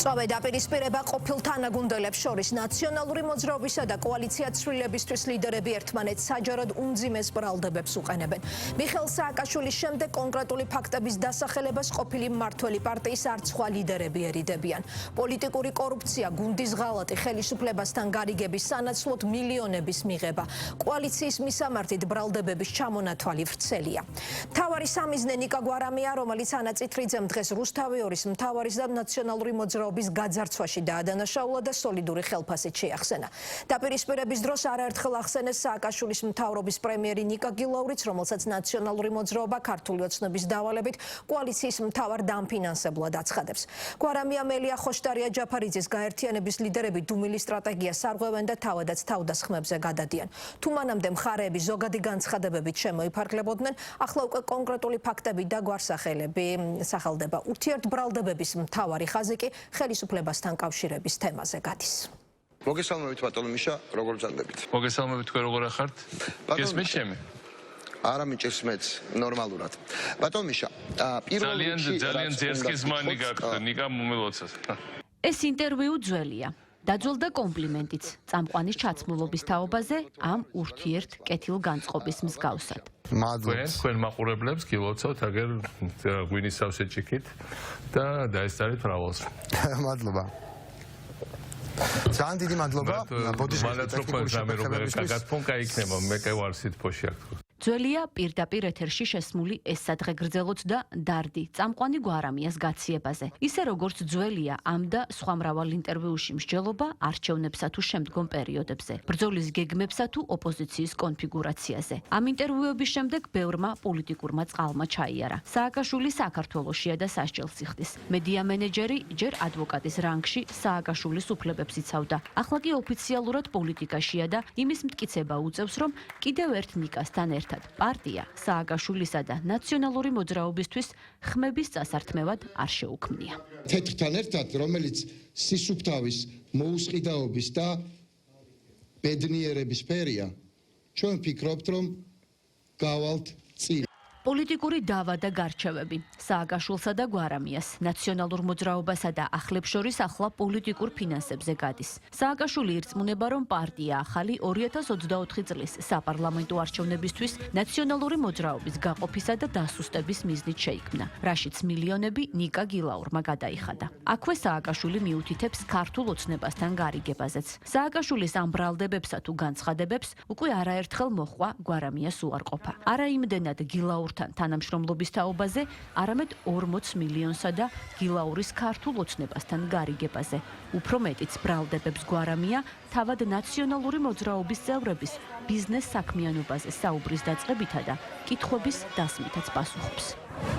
წვავე დაპირისპირება ყოფილ თანაგუნდელებს შორის ნაციონალური მოძრაობისა და კოალიცია ცვლილებისთვის ლიდერები ერთმანეთს საჯაროდ უმძიმეს ბრალდებებს უყენებენ. მიხეილ სააკაშვილის შემდეგ კონკრეტული ფაქტების დასახელებას ყოფილი მმართველი პარტიის არც სხვა ლიდერები ერიდებიან. პოლიტიკური კორუფცია, გუნდის ღალატი, ხელისუფლებასთან გარიგების სანაცვლოდ მილიონების მიღება. კოალიციის მისამართით ბრალდებების ჩამონათვალი ვრცელია. მთავარი სამიზნე ნიკა გვარამია, რომელიც ანა წითრიძემ დღეს რუსთავიორის მთავარის და ნაციონალური მოძრაობის გაძარცვაში დაადანაშაულა და სოლიდური ხელფასით შეახსენა. დაპირისპირების დროს არაერთხელ ახსენეს სააკაშვილის მთავრობის პრემიერი ნიკა გილაურიც, რომელსაც ნაციონალური მოძრაობა ქართული ოცნების დავალებით კოალიციის მთავარ დამფინანსებლად აცხადებს. გვარამია, მელია ხოშტარია ჯაფარიძის გაერთიანების ლიდერები დუმილის სტრატეგიას არღვევენ და თავადაც თავდასხმებზე გადადიან. თუ მანამდე მხარეები ზოგადი განცხადებებით შემოიფარგლებოდნენ, ახლა უკვე კონკრეტული ფაქტები და გვარსახელები სახელდება. ურთიერთბრალდებების მთავარი ხაზი კი ხელისუფლებასთან კავშირების თემაზე გადის. მოგესალმებით ბატონო მიშა, როგორ ბრძანდებით? მოგესალმებით, თქვენ როგორ ახართ? გესმის ჩემი? არა მიჭირს მეც ნორმალურად. ბატონო მიშა, პირველ რიგში ძალიან ძერსკის მანი გაქვთ ნიკა მომელოცას. ეს ინტერვიუ ძველია. დაძველდა კომპლიმენტიც წამყვანის ჩაცმულობის თაობაზე ამ ურთიერთ კეთილგანწყობის მსგავსად. მადლობა. თქვენ მაყურებლებს გილოცავთ აგერ ღვინის სავსე ჭიქით და დაესწარით მრავალს. მადლობა. ძალიან დიდი მადლობა. მადლობა რამე როგორ გაგათფონკა იქნება, მე კი ვარ სიტფოში აქ. ძველია პირდაპირ ეთერში შესმული ეს სადღეგრძელოც და დარდი წამყვანი გვარამიას გაციებაზე. ისე როგორც ძველია ამ და სხვა მრავალ ინტერვიუში მსჯელობა არჩევნებსა თუ შემდგომ პერიოდებზე, ბრძოლის გეგმებსა თუ ოპოზიციის კონფიგურაციაზე. ამ ინტერვიუების შემდეგ ბევრმა პოლიტიკურმა წყალმა ჩაიარა. სააკაშვილი საქართველოშია და სასჯელს იხდის. მედია მენეჯერი ჯერ ადვოკატის რანგში სააკაშვილის უფლებებს იცავდა. ახლა კი ოფიციალურად პოლიტიკაშია და იმის მტკიცება უწევს, რომ კიდევ ერთ ნიკასთან ერთად პარტია სააკაშვილისა და ნაციონალური მოძრაობისთვის ხმების წასართმევად არ შეუქმნია. თეთრთან ერთად, რომელიც სისუფთავის, მოუსყიდაობის და ბედნიერების ფერია, ჩვენ ვფიქრობთ, რომ გავალთ წინ. პოლიტიკური დავა და გარჩევები სააკაშვილსა და გვარამიას, ნაციონალურ მოძრაობასა და ახლებს შორის ახლა პოლიტიკურ ფინანსებზე გადის. სააკაშვილი ირწმუნება, რომ პარტია ახალი 2024 წლის საპარლამენტო არჩევნებისთვის ნაციონალური მოძრაობის გაყოფისა და დასუსტების მიზნით შეიქმნა, რაშიც მილიონები ნიკა გილაურმა გადაიხადა. აქვე სააკაშვილი მიუთითებს ქართულ ოცნებასთან გარიგებაზეც. სააკაშვილის ამ ბრალდებებსა თუ განცხადებებს უკვე არაერთხელ მოჰყვა გვარამიას უარყოფა. არა იმდენად გილაურ თანამშრომლობის თაობაზე, არამედ 40 მილიონსა და გილაურის ქართულ ოცნებასთან გარიგებაზე. უფრო მეტიც ბრალდებებს გვარამია თავად ნაციონალური მოძრაობის წევრების ბიზნეს საქმიანობაზე საუბრის დაწყებითა და კითხვების დასმითაც პასუხობს.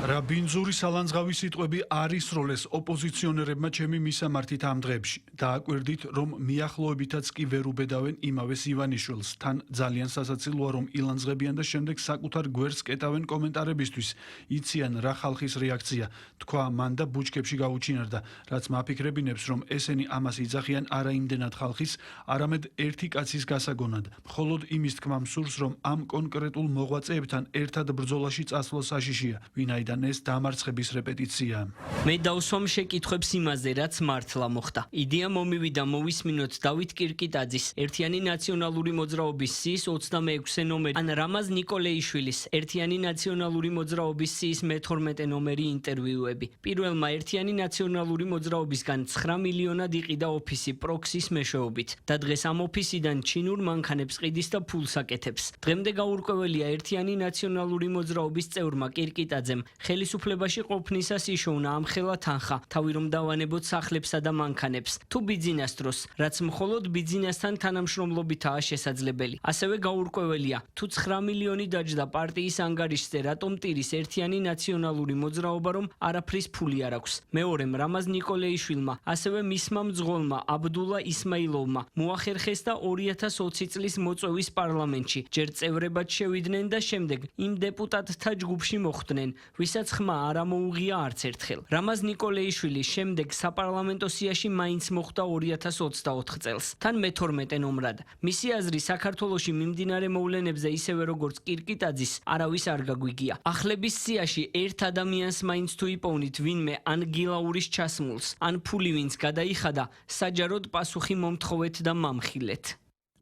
რა ბინძური სალანძღავი სიტყვები არ ისროლეს ოპოზიციონერებმა ჩემი მისამართით ამ დღეებში. დააკვირდით, რომ მიახლოებითაც კი ვერ უბედავენ იმავეს ივანიშვილს. თან ძალიან სასაცილოა, რომ ილანძღებიან და შემდეგ საკუთარ გვერდს კეტავენ კომენტარებისთვის. იციან რა ხალხის რეაქცია. თქვა მან და ბუჩქებში გაუჩინარდა, რაც მაფიქრებინებს, რომ ესენი ამას იძახიან არა იმდენად ხალხის, არამედ ერთი კაცის გასაგონად. მხოლოდ იმის თქმა მსურს, რომ ამ კონკრეტულ მოღვაწეებთან ერთად ბრძოლაში წასვლა საშიშია. ვინაიდან ეს დამარცხების რეპეტიცია. მე დავსვამ შეკითხვებს იმაზე, რაც მართლა მოხდა. იდეა მომივიდა მოვისმინოთ დავით კირკიტაძის ერთიანი ნაციონალური მოძრაობის სიის 26-ე ნომერი ან რამაზ ნიკოლეიშვილის ერთიანი ნაციონალური მოძრაობის სიის მე-12 ნომერი ინტერვიუები. პირველმა ერთიანი ნაციონალური მოძრაობისგან 9 მილიონად იყიდა ოფისი პროქსის მეშვეობით და დღეს ამ ოფისიდან ჩინურ მანქანებს ყიდის და ფულს აკეთებს. დღემდე გაურკვეველია ერთიანი ნაციონალური მოძრაობის წევრმა კირკიტაძემ ხელისუფლებაში ყოფნისას იშოვნა ამხელა თანხა, თავი რომ დავანებოთ სახლებსა და მანქანებს. თუ ბიძინას დროს, რაც მხოლოდ ბიძინასთან თანამშრომლობითაა შესაძლებელი. ასევე გაურკვეველია, თუ 9 მილიონი დაჯდა პარტიის ანგარიშზე, რატომ ტირის ერთიანი ნაციონალური მოძრაობა, რომ არაფრის ფული არ აქვს. მეორემ რამაზ ნიკოლეიშვილმა, ასევე მისმა მძღოლმა აბდულა ისმაილოვმა მოახერხეს და 2020 წლის მოწვევის პარლამენტში ჯერ წევრებად შევიდნენ და შემდეგ იმ დეპუტატთა ჯგუფში მოხვდნენ, ვისაც ხმა არ ამოუღია არც ერთხელ. რამაზ ნიკოლეიშვილის შემდეგ საპარლამენტო სიაში მაინც მოხვდა 2024 წელს, თან მე-12 ნომრად. მისი აზრი საქართველოში მიმდინარე მოვლენებზე ისევე როგორც კირკიტაძის არავის არ გაგვიგია. ახლების სიაში ერთ ადამიანს მაინც თუ იპოვნით ვინმე ან გილაურის ჩასმულს, ან ფული ვინც გადაიხადა, საჯაროდ პასუხი მომთხოვეთ და მამხილეთ.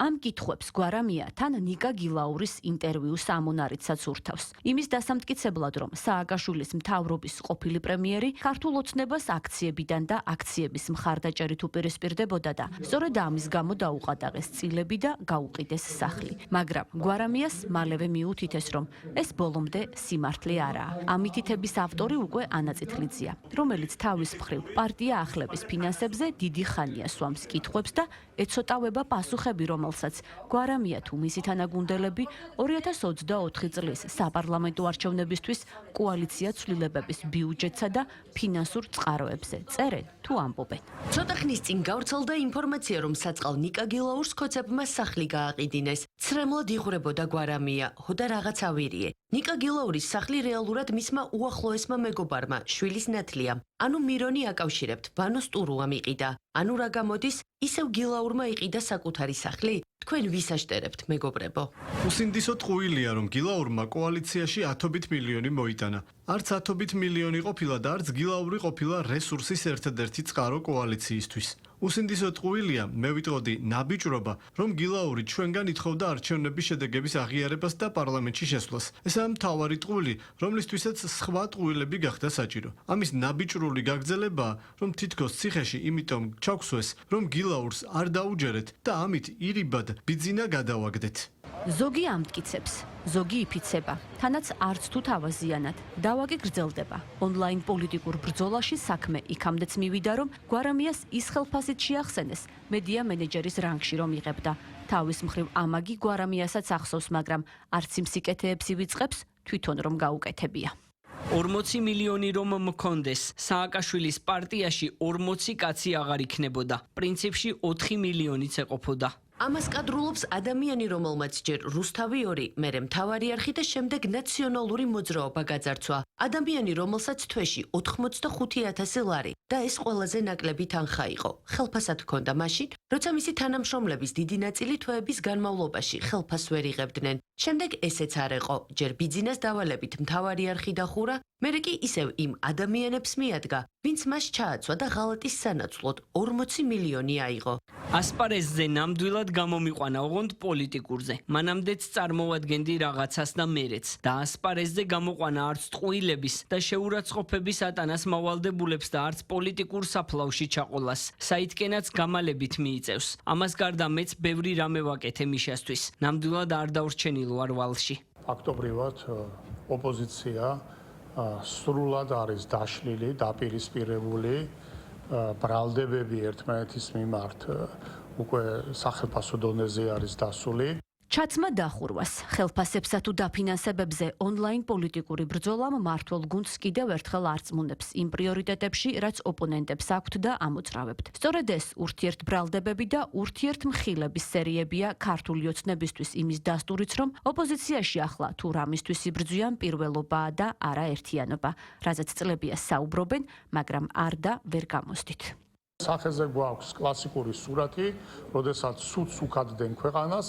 ამ კითხვებს გვარამია თან ნიკა გილაურის ინტერვიუს ამონარიდსაც ურთავს. იმის დასამტკიცებლად, რომ სააკაშვილის მთავრობის ყოფილი პრემიერი ქართულ ოცნებას აქციებიდან და აქციების მხარდაჭერით უპირისპირდებოდა და სწორედ ამის გამო დაუყადაღეს წილები და გაუყიდეს სახლი. მაგრამ გვარამიას მალევე მიუთითეს, რომ ეს ბოლომდე სიმართლე არაა. ამ მითითების ავტორი უკვე ანა წითლიძეა, რომელიც თავის მხრივ პარტია ახლების ფინანსებზე დიდი ხანია სვამს კითხვებს და ეცოტავება პასუხები, რომელსაც გვარამია თუ მისი თანაგუნდელები 2024 წლის საპარლამენტო არჩევნებისთვის კოალიცია ცვლილებების ბიუჯეტსა და ფინანსურ წყაროებზე წერენ თუ ამბობენ. ცოტა ხნის წინ გავრცელდა ინფორმაცია, რომ საწყალ ნიკა გილაურს ქოცებმა სახლი გააყიდინეს. ცრემლად იღვრებოდა გვარამია, ჰოდა რაღაც ავირიე. ნიკა გილაურის სახლი რეალურად მისმა უახლოესმა მეგობარმა, შვილის ნათლიამ, ანუ მირონი აკავშირებთ, ბანოს ტურუამ იყიდა. ანუ რა გამოდის, ისევ გილაურმა იყიდა საკუთარი სახლი? თქვენ ვისაშტერებთ, მეგობრებო? უსინდისო ტყუილია, რომ გილაურმა კოალიციაში 10 მილიონი მოიტანა. არც 10 მილიონი ყოფილა და არც გილაური ყოფილა რესურსის ერთადერთი წყარო კოალიციისთვის. უსინდისო ტყუილია, მე ვიტყოდი ნაბიჯრობა, რომ გილაური ჩვენგან ითხოვდა არჩევნების შედეგების აღიარებას და პარლამენტში შესვლას. ესაა მთავარი ტყუილი, რომლისთვისაც სხვა ტყუილები გახდა საჭირო. ამის ნაბიჯრული გაგრძელებაა, რომ თითქოს ციხეში იმიტომ ჩაგვსვეს, რომ გილაურს არ დაუჯერეთ და ამით ირიბად ბიძინა გადავაგდეთ. ზოგი ამტკიცებს, ზოგი იფიცება, თანაც არც თუ თავაზიანად. დავაკი გრძელდება. ონლაინ პოლიტიკურ ბრძოლაში საქმე იქამდეც მივიდა, რომ გვარამიას ის ხელფასით შეახსენეს, მედია მენეჯერის რანგში რომ იღებდა. თავის მხრივ ამაგი გვარამიასაც ახსოვს, მაგრამ არც იმ სიკეთეებს ივიწყებს, თვითონ რომ გაუკეთებია. 40 მილიონი რომ მქონდეს, სააკაშვილის პარტიაში 40 კაცი აღარ იქნებოდა. პრინციპში 4 მილიონიც ეყოფოდა. ამას კადრულობს ადამიანი, რომელმაც ჯერ რუსთავი 2, მერე მთავარი არხი და შემდეგ ნაციონალური მოძრაობა გაძარცვა. ადამიანი, რომელსაც თვეში 85,000 ლარი და ეს ყველაზე ნაკლები თანხა იყო. ხელფასად ჰქონდა მაშინ, როცა მისი თანამშრომლების დიდი ნაწილი თვეების განმავლობაში ხელფასს ვერ იღებდნენ. შემდეგ ესეც არ ეყო, ჯერ ბიძინას დავალებით მთავარი არხი დახურა, მერე კი ისევ იმ ადამიანებს მიადგა, ვინც მას ჩააცვა და ღალატის სანაცვლოდ 40 მილიონი აიღო. ასპარეზზე ნამდვილად გამომიყვანა ოღონდ პოლიტიკურზე. მანამდეც წარმოვადგენდი რაღაცას და მერეც და ასპარეზზე გამოყვანა არც ტყუილების და შეურაცხყოფების ატანას მავალდებულებს და არც პოლიტიკურ საფლავში ჩაყოლას. საითკენაც გამალებით მიიწევს. ამას გარდა მეც ბევრი რამე ვაკეთე მიშასთვის. ნამდვილად არ დავრჩენილ ვარ ვალში. ფაქტობრივად ოპოზიცია სრულად არის დაშლილი, დაპირისპირებული, ბრალდებები ერთმანეთის მიმართ უკვე სახელმწიფო დონეზე არის დასული. ჩაცმა დახურვას, ხელფასებსა თუ დაფინანსებებზე ონლაინ პოლიტიკური ბრძოლამ მართულ გუნდს კიდევ ერთხელ არწმუნებს იმ პრიორიტეტებში, რაც ოპონენტებს აქვთ და ამოძრავებთ. სწორედ ეს ურთიერთბრალდებები და ურთიერთმხილების სერიებია ქართული ოცნებისთვის იმის დასტურიც, რომ ოპოზიციაში ახლა თუ რამისთვის იბრძვიან პირველობაა და არა ერთიანობა, რაზეც წლებია საუბრობენ, მაგრამ არ და ვერ გამოსდით. სახეზე გვაქვს კლასიკური სურათი, როდესაც ცუდს უკადდნენ ქვეყანას,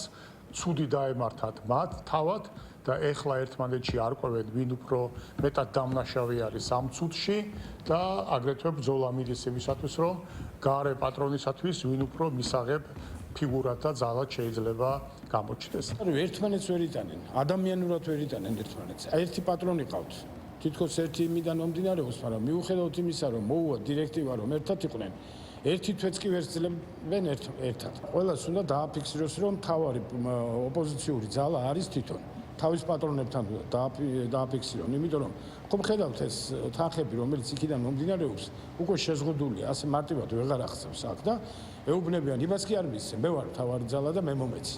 ცუდი დაემართათ მათ თავად და ეხლა ერთმანეთში არკვევენ, ვინ უფრო მეტად დამნაშავე არის ამ ცუდში და აგრეთვე ბრძოლა მიდის იმისათვის, რომ გარე პატრონისათვის ვინ უფრო მისაღებ ფიგურად და ძალად შეიძლება გამოჩნდეს. ერთმანეთს ვერ იტანენ, ადამიანურად ვერ იტანენ ერთმანეთს. ერთი პატრონი ყავთ. თითქოს ერთი იმიდან მომდინარეობს, მაგრამ მიუხედავად იმისა, რომ მოუვა დირექტივა, რომ ერთად იყვნენ, ერთი თვეც კი ვერ ძლებენ ერთად. ყველას უნდა დააფიქსიროს, რომ თავარი ოპოზიციური ძალა არის თვითონ. თავის პატრონებთან დააფიქსირონ, იმიტომ რომ ხომ ხედავთ ეს თანხები, რომელიც იქიდან მომდინარეობს, უკვე შეზღუდულია, ასე მარტივად ვეღარ ახსებს აქ და ეუბნებიან, იმას კი არ მისცემ, მე ვარ თავარი ძალა და მე მომეცი.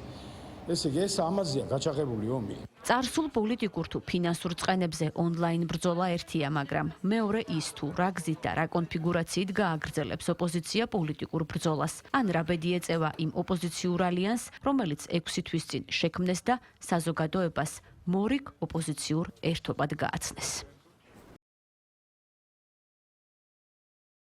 ესე იგი, ეს ამაზეა გაჩაღებული ომი. წარსულ პოლიტიკურ თუ ფინანსურ წყენებზე ონლაინ ბრძოლა ერთია, მაგრამ მეორე ის თუ რა გზით და რა კონფიგურაციით გააგრძელებს ოპოზიცია პოლიტიკურ ბრძოლას. ან რა ბედი ეწევა იმ ოპოზიციურ ალიანსს, რომელიც 6 თვის წინ შექმნეს და საზოგადოებას მორიგ ოპოზიციურ ერთობად გააცნეს.